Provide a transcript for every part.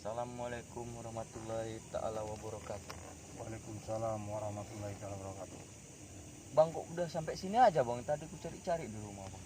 Assalamualaikum warahmatullahi ta'ala wabarakatuh. Waalaikumsalam warahmatullahi wabarakatuh. Bang, kok udah sampai sini aja bang? Tadi ku cari-cari di rumah bang.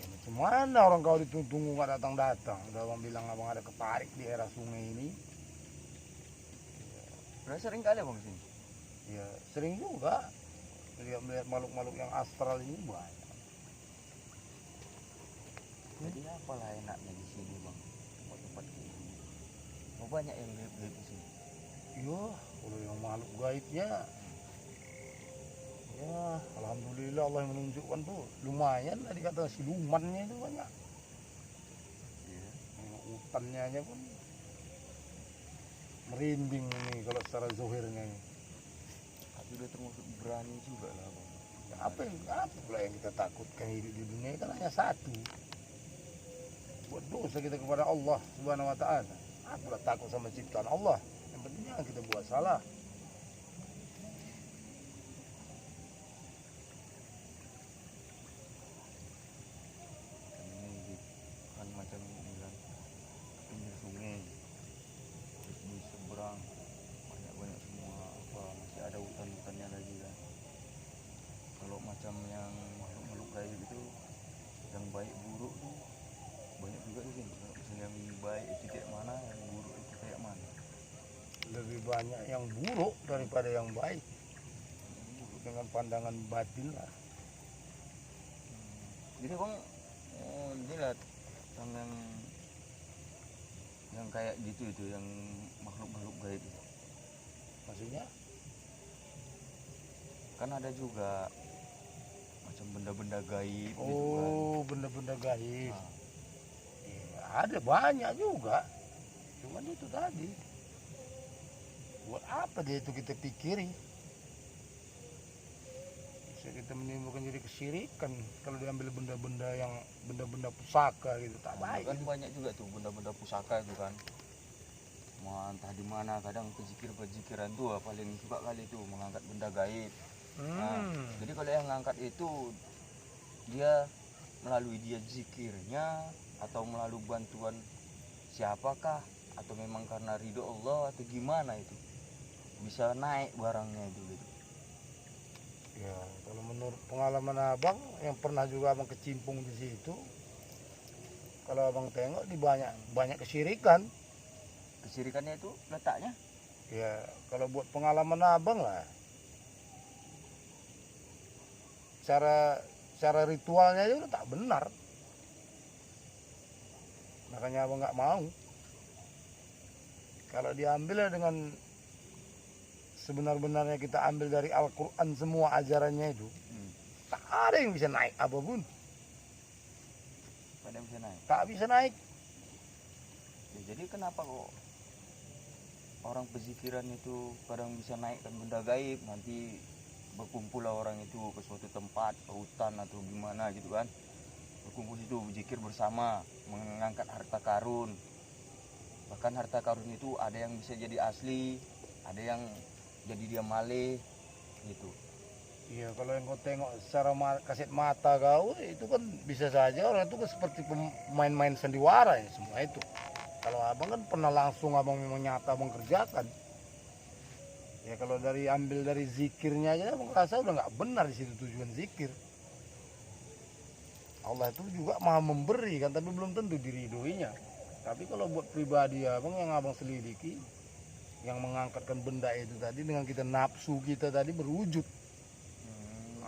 Ini cuman orang kau ditunggu nggak datang-datang. Udah abang bilang abang ada keparik di daerah sungai ini. Udah sering kali bang sini. Ya sering juga melihat makhluk-makhluk yang astral ini banyak. Jadi apalah enaknya di sini bang? Tempat-tempat kayak gini. Oh, banyak yang gaib-gaib di sini. Iya, kalau yang makhluk gaibnya, ya alhamdulillah Allah yang menunjukkan tuh lumayan. Tadi kata silumannya itu banyak. Iya. Hutannya aja pun merinding ini kalau secara zohirnya ini. Tapi udah termasuk berani juga lah bang. Ya, apa pula yang kita takutkan? Hidup di dunia kan hanya satu, buat dosa kita kepada Allah Subhanahu wa Ta'ala. Apalah takut sama ciptaan Allah, yang penting jangan kita buat salah. Kan ini kan macam ini kan pinggir sungai, terus di seberang banyak-banyak semua apa masih ada hutan-hutannya lagi kan. Kalau macam yang makhluk-makhluk gaib itu yang baik buruk tuh banyak juga di sini. Kalau misalnya yang baik itu kayak mana, yang buruk itu kayak mana? Lebih banyak yang buruk daripada yang baik, dengan pandangan batin lah. Jadi bang, dilihat yang kayak gitu itu, yang makhluk-makhluk gaib itu. Maksudnya Kan ada juga macam benda-benda gaib gitu kan. oh benda-benda gaib. Nah, Ya, ada banyak juga, cuman itu tadi buat apa dia itu kita pikiri, bisa kita menimbulkan jadi kesyirikan kalau diambil benda-benda pusaka gitu, tak baik kan itu. banyak juga tuh benda-benda pusaka itu kan. Entah di mana, kadang pezikir-pezikiran tuh paling suka kali tuh mengangkat benda gaib. Nah, jadi kalau yang ngangkat itu dia melalui dia zikirnya atau melalui bantuan siapakah, atau memang karena ridho Allah atau gimana itu bisa naik barangnya itu gitu. Ya kalau menurut pengalaman abang yang pernah juga abang kecimpung di situ, kalau abang tengok di banyak kesyirikan. Kesirikannya itu letaknya Ya kalau buat pengalaman abang lah, cara ritualnya aja udah tak benar, makanya abang nggak mau. Kalau diambil dengan sebenar-benarnya, kita ambil dari Al-Quran semua ajarannya itu, tak ada yang bisa naik apapun, pada bisa naik. tak bisa naik. Ya, jadi kenapa kok orang pezikiran itu kadang bisa naikkan benda gaib, nanti berkumpul lah orang itu ke suatu tempat, ke hutan atau gimana gitu kan, berkumpul itu berzikir bersama, mengangkat harta karun. Bahkan harta karun itu ada yang bisa jadi asli, ada yang jadi dia malih gitu. Iya, kalau yang kau tengok secara kasat mata kau itu kan bisa saja orang itu kan seperti pemain-main sandiwara ya semua itu. Kalau abang kan pernah langsung abang memang nyata abang kerjakan. Ya kalau ambil dari zikirnya aja abang rasa udah nggak benar di situ tujuan zikir. Allah itu juga maha memberi kan, tapi belum tentu diridhoinya. Tapi kalau buat pribadi abang yang abang selidiki, yang mengangkatkan benda itu tadi dengan kita nafsu kita tadi berwujud.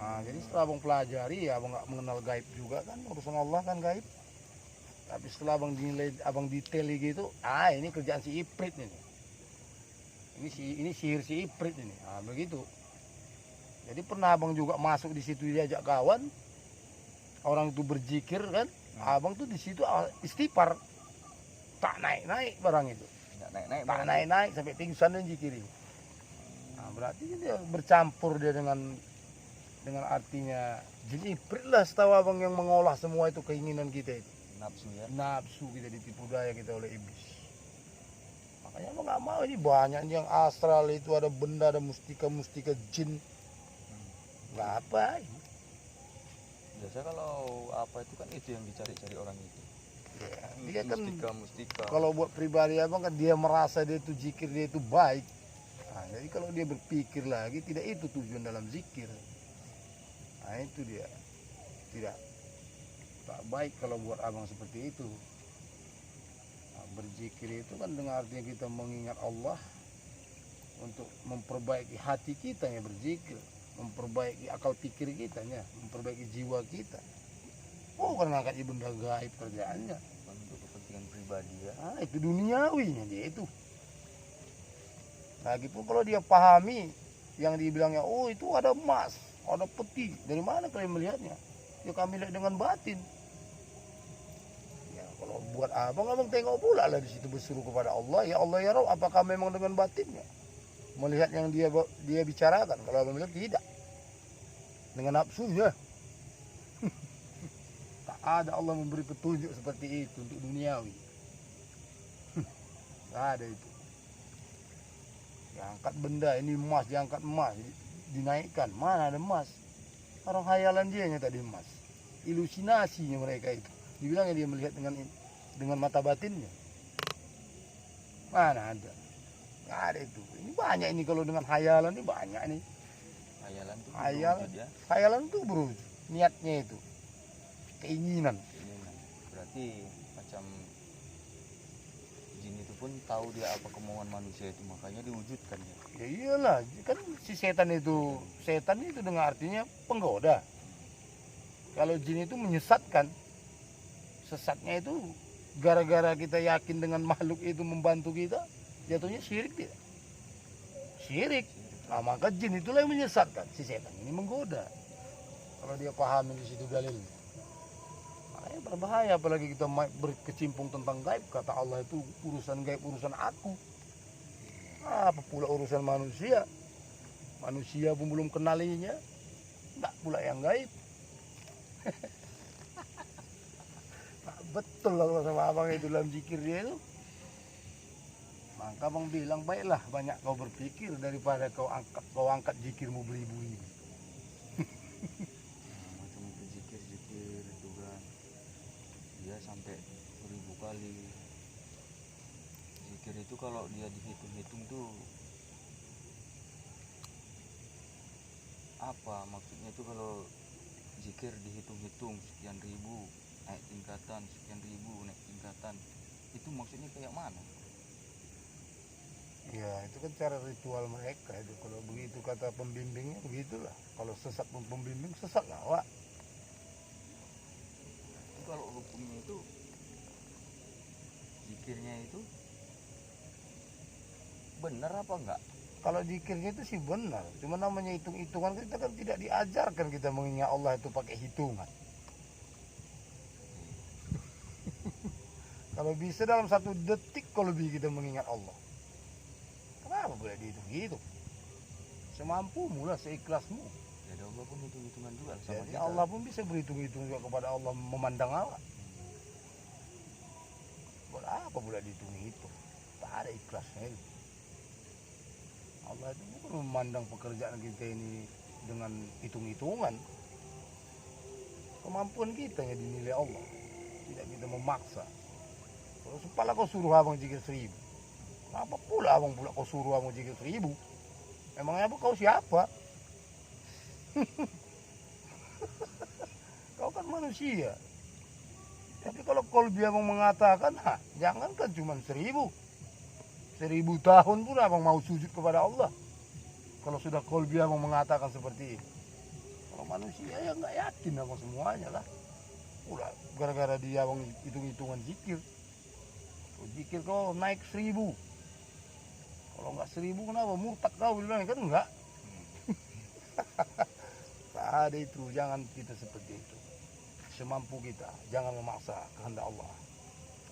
Nah, jadi setelah abang pelajari ya abang nggak mengenal gaib juga kan, urusan Allah kan gaib. Tapi setelah abang dinilai, abang detaili gitu, ini kerjaan si Iprit ini. Ini sihir si Iprit ini. Nah, begitu. Jadi pernah abang juga masuk di situ diajak kawan, orang itu berzikir kan, abang tuh di situ istighfar, tak naik-naik barang itu. Tak naik-naik sampai pingsan dan zikiri. Nah, berarti dia bercampur dia dengan artinya jin Iprit lah, setahu abang, yang mengolah semua itu keinginan kita itu. Nafsu ya. Nafsu kita, ditipu daya kita oleh iblis. Makanya abang nggak mau, ini banyak yang astral itu, ada benda, ada mustika jin. Nggak apa. Biasa kalau apa itu kan itu yang dicari-cari orang itu. Ya, dia kan mustika. kalau buat pribadi abang kan dia merasa dia itu zikir dia itu baik. Nah, jadi kalau dia berpikir lagi tidak itu tujuan dalam zikir. Nah itu dia tidak tak baik kalau buat abang seperti itu. Nah, berzikir itu kan dengan artinya kita mengingat Allah untuk memperbaiki hati kita ya berzikir, memperbaiki akal pikir kita ya, memperbaiki jiwa kita. Bukan ngangkat benda gaib kerjaannya. Untuk kepentingan pribadi ya. Nah, itu duniawinya dia itu. Lagipun kalau dia pahami yang dibilangnya, oh itu ada emas, ada peti. Dari mana kalian melihatnya? Ya kami lihat dengan batin. Ya kalau buat abang tengok pula lah di situ berseru kepada Allah. Ya Allah ya Rabb, apakah memang dengan batinnya? Melihat yang dia bicarakan. Kalau abang bilang tidak. Dengan nafsunya. Tak ada Allah memberi petunjuk seperti itu untuk duniawi. Tak ada itu. Diangkat benda ini emas, diangkat emas, dinaikkan. Mana ada emas? Orang khayalan dia nya tadi emas. Ilusinasinya mereka itu. Dibilangnya dia melihat dengan mata batinnya. Mana ada? Nggak ada itu. Ini banyak ini kalau dengan khayalan ini banyak nih. Khayalan tuh Khayal, berwujud ya. khayalan itu berwujud. Niatnya itu. Keinginan. Keinginan. Berarti macam jin itu pun tahu dia apa kemauan manusia itu, makanya diwujudkan ya. Ya iyalah, kan si setan itu dengan artinya penggoda. Kalau jin itu menyesatkan, sesatnya itu gara-gara kita yakin dengan makhluk itu membantu kita, jatuhnya syirik tidak? Syirik. Nah, maka jin itulah yang menyesatkan, si setan ini menggoda. Kalau dia pahami di situ dalilnya. Makanya berbahaya apalagi kita berkecimpung tentang gaib. Kata Allah itu urusan gaib, urusan aku. Apa pula urusan manusia? Manusia pun belum kenalinya. Enggak pula yang gaib. Nah, betul lah sama abang itu dalam zikir dia itu. Maka abang bilang baiklah banyak kau berpikir daripada kau angkat zikirmu beribu-ribu. Macam itu zikir itu kan dia sampai 1000 kali. Zikir itu kalau dia dihitung-hitung tuh apa maksudnya itu? Kalau zikir dihitung-hitung sekian ribu naik tingkatan, sekian ribu naik tingkatan, itu maksudnya kayak mana? Ya itu kan cara ritual mereka itu. Kalau begitu kata pembimbingnya begitulah. Kalau sesat pun pembimbing sesat lah Wak. Itu kalau hukumnya itu zikirnya itu benar apa enggak? Kalau zikirnya itu sih benar. Cuma namanya hitung-hitungan kita kan tidak diajarkan kita mengingat Allah itu pakai hitungan. Kalau bisa dalam 1 detik kalau lebih kita mengingat Allah. Kenapa boleh dihitung-hitung? Semampumu lah, seikhlasmu. Jadi Allah pun hitung-hitungan juga sama Jadi kita. Allah pun bisa berhitung-hitung juga kepada Allah memandang Allah. Buat apa boleh dihitung-hitung? Tak ada ikhlasnya itu. Allah itu bukan memandang pekerjaan kita ini dengan hitung-hitungan. Kemampuan kita yang dinilai Allah. Tidak kita memaksa. Kalau sepala kau suruh abang zikir 1000. Apa pula abang pula kau suruh abang zikir 1000? Emangnya apa kau siapa? Kau kan manusia. Tapi kalau kolbi abang mengatakan, jangankan cuma 1000. 1000 tahun pun abang mau sujud kepada Allah. Kalau sudah kolbi abang mengatakan seperti ini. Kalau manusia ya nggak yakin abang semuanya lah. Udah gara-gara dia abang hitung-hitungan zikir. Zikir kau naik 1000. Kalau nggak 1000 kenapa? Murtad kau bilang kan enggak. Tak ada itu, jangan kita seperti itu. Semampu kita, jangan memaksa kehendak Allah.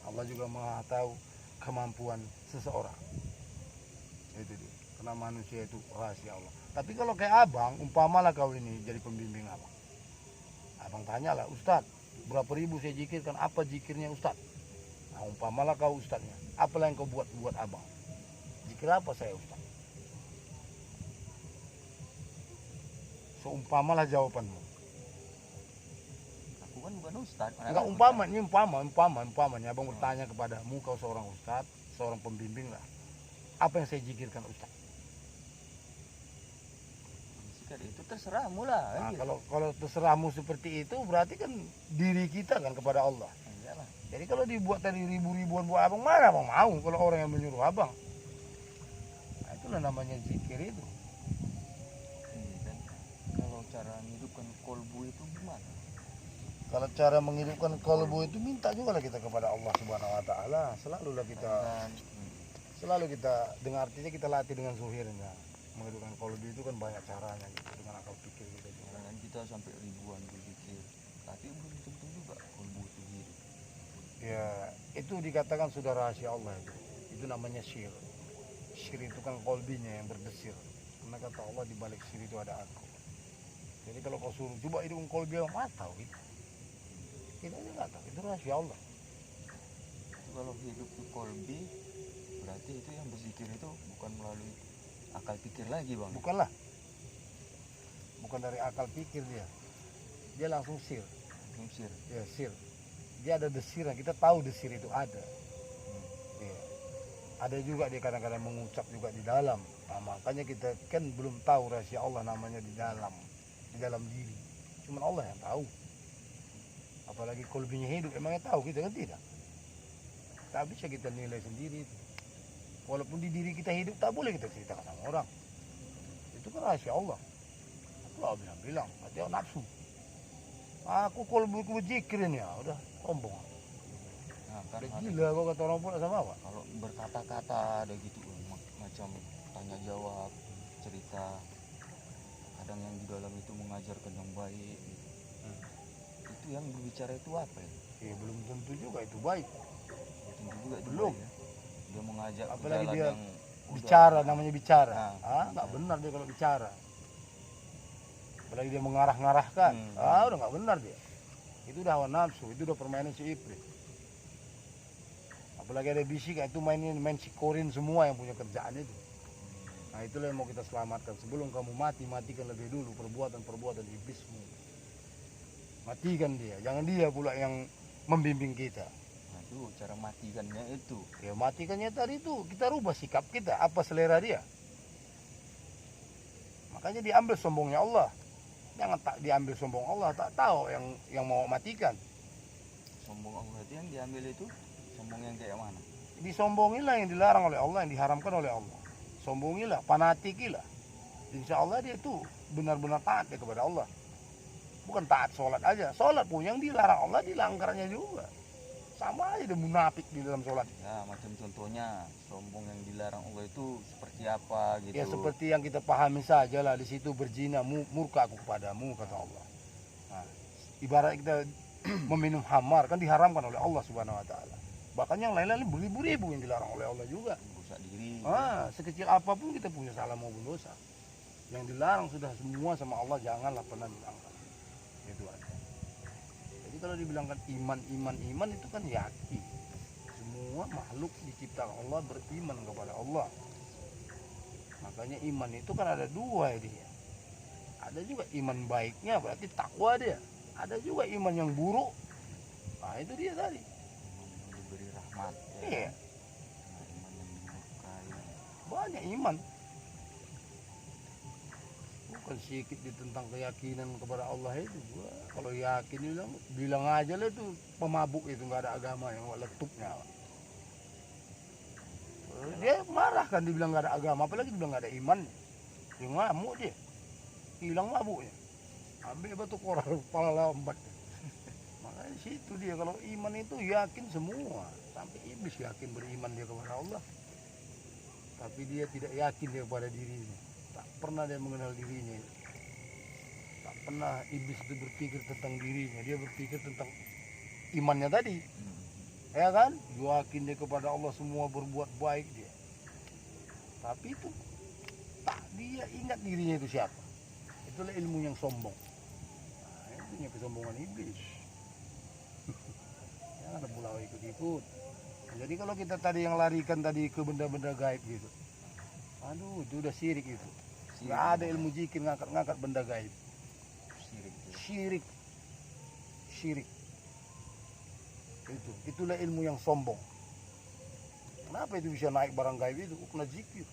Allah juga Maha tahu kemampuan seseorang. Itu dia. Karena manusia itu rahasia Allah. Tapi kalau kayak abang, umpamalah kau ini jadi pembimbing abang. Abang tanyalah, Ustadz, berapa ribu saya zikirkan, apa zikirnya Ustadz? Nah, umpamalah kau Ustadznya, apalah yang kau buat abang? Zikir apa saya Ustadz? Seumpamalah jawabanmu. Aku kan kan bukan ustad. Enggak, umpamanya abang bertanya kepadamu, kau seorang ustad, seorang pembimbing lah, apa yang saya zikirkan ustad? Itu terserahmu lah. Nah, gitu. kalau terserahmu seperti itu berarti kan diri kita kan kepada Allah. Iyalah. Jadi kalau dibuat tadi ribu-ribuan buat abang, mana abang mau kalau orang yang menyuruh abang? Nah, itulah namanya zikir itu. Iya kan. Kalau cara menghidupkan kolbu itu gimana? Kalau cara menghidupkan kolbu itu minta juga lah kita kepada Allah Subhanahu Wa Taala. Selalu kita dengan artinya kita latih dengan zuhirnya. Menghidupkan kolbu itu kan banyak caranya gitu, dengan akal pikir kita juga. Kadang kita sampai ribuan berzikir, tapi belum tentu juga kolbu itu hidup. Ya, itu dikatakan sudah rahasia Allah itu. Itu namanya syir. Syir itu kan kolbinya yang berdesir. Karena kata Allah di balik syir itu ada aku. Jadi kalau kau suruh coba hidupkan kolbi, apa tahu gitu. Kita aja nggak tahu. Itu rahasia Allah. Itu kalau hidup di kolbi, berarti itu yang berzikir itu bukan melalui akal pikir lagi bang. Bukanlah. Bukan dari akal pikir dia. Dia langsung syir. Musir. Ya, syir. Dia ada desiran. Kita tahu desir itu ada. Ya. Ada juga dia kadang-kadang mengucap juga di dalam. Nah, makanya kita kan belum tahu rahasia Allah namanya di dalam diri. Cuman Allah yang tahu. Apalagi kolbinya hidup, emangnya tahu kita kan tidak. Tak bisa kita nilai sendiri itu. Walaupun di diri kita hidup, tak boleh kita ceritakan sama orang. Itu kan rahasia Allah. Allah bilang, hati nafsu. Aku kolbuku berzikirin ya, udah sombong. Nah, kan Udah ada- gila kau kata orang pula sama apa? kalau berkata-kata ada gitu macam tanya jawab, cerita. Kadang yang di dalam itu mengajarkan yang baik. Itu yang berbicara itu apa ya? Ya belum tentu juga itu baik. Tentu juga itu Belum. baik ya. Dia mengajak ke Apalagi jalan dia yang udah- Bicara, namanya bicara. Nah, Nggak benar dia kalau bicara. Apalagi dia mengarah-ngarahkan. Udah nggak benar dia. Itu udah hawa nafsu, itu udah permainan si iblis. Apalagi ada bisikan, itu main sikorin semua yang punya kerjaan itu. Nah itulah yang mau kita selamatkan. Sebelum kamu mati, matikan lebih dulu perbuatan-perbuatan iblismu. Matikan dia, jangan dia pula yang membimbing kita. Nah, itu cara matikannya itu. Ya matikannya tadi itu, kita rubah sikap kita, apa selera dia. Makanya diambil sombongnya Allah. Jangan tak diambil sombong Allah, tak tahu yang mau matikan. Sombong Allah itu yang diambil itu sombong yang kayak mana? Disombongilah yang dilarang oleh Allah, yang diharamkan oleh Allah. Sombongilah, fanatikilah. Insya Allah dia itu benar-benar taat dia kepada Allah. Bukan taat sholat aja, sholat pun yang dilarang Allah dilanggarnya juga. Sama aja dia munafik di dalam sholat. Ya macam contohnya sombong yang dilarang Allah itu seperti apa gitu. Ya seperti yang kita pahami saja lah, di situ berzina, murka aku kepadamu kata Allah. Nah, ibarat kita meminum khamar kan diharamkan oleh Allah Subhanahu Wa Taala. Bahkan yang lain-lain beribu-ribu yang dilarang oleh Allah juga. Rusak diri. Sekecil apapun kita punya salah maupun dosa. Yang dilarang sudah semua sama Allah, janganlah pernah dilanggar. Itu aja. Jadi kalau dibilangkan iman itu kan yakin. Semua makhluk diciptakan Allah beriman kepada Allah. Makanya iman itu kan ada dua dia. Ada juga iman baiknya, berarti takwa dia. Ada juga iman yang buruk. Nah itu dia tadi. Yang diberi rahmat. Ya. Iya. Nah, iman yang dimurkai. Banyak iman. Bukan sedikit di tentang keyakinan kepada Allah itu. Wah, kalau yakin bilang aja lah itu pemabuk itu nggak ada agama yang letupnya. Dia marah kan dibilang nggak ada agama, apalagi dibilang nggak ada iman. Dia ngamuk dia, hilang mabuknya. Ambil batu koral kepala lambat. Makanya situ dia kalau iman itu yakin semua, sampai iblis yakin beriman dia kepada Allah. Tapi dia tidak yakin dia kepada dirinya. Tak pernah dia mengenal dirinya. Tak pernah iblis itu berpikir tentang dirinya. Dia berpikir tentang imannya tadi. Ya kan? Yakin dia kepada Allah, semua berbuat baik dia. Tapi itu tak dia ingat dirinya itu siapa. Itulah ilmu yang sombong. Nah, itu punya kesombongan iblis. Jangan pula ikut-ikut. Jadi kalau kita tadi yang larikan tadi ke benda-benda gaib gitu. Aduh, itu udah syirik itu. Nggak ada ilmu zikir ngangkat-ngangkat benda gaib. Syirik. Syirik. Syirik. Itulah ilmu yang sombong. Kenapa itu bisa naik barang gaib itu? Kena zikir.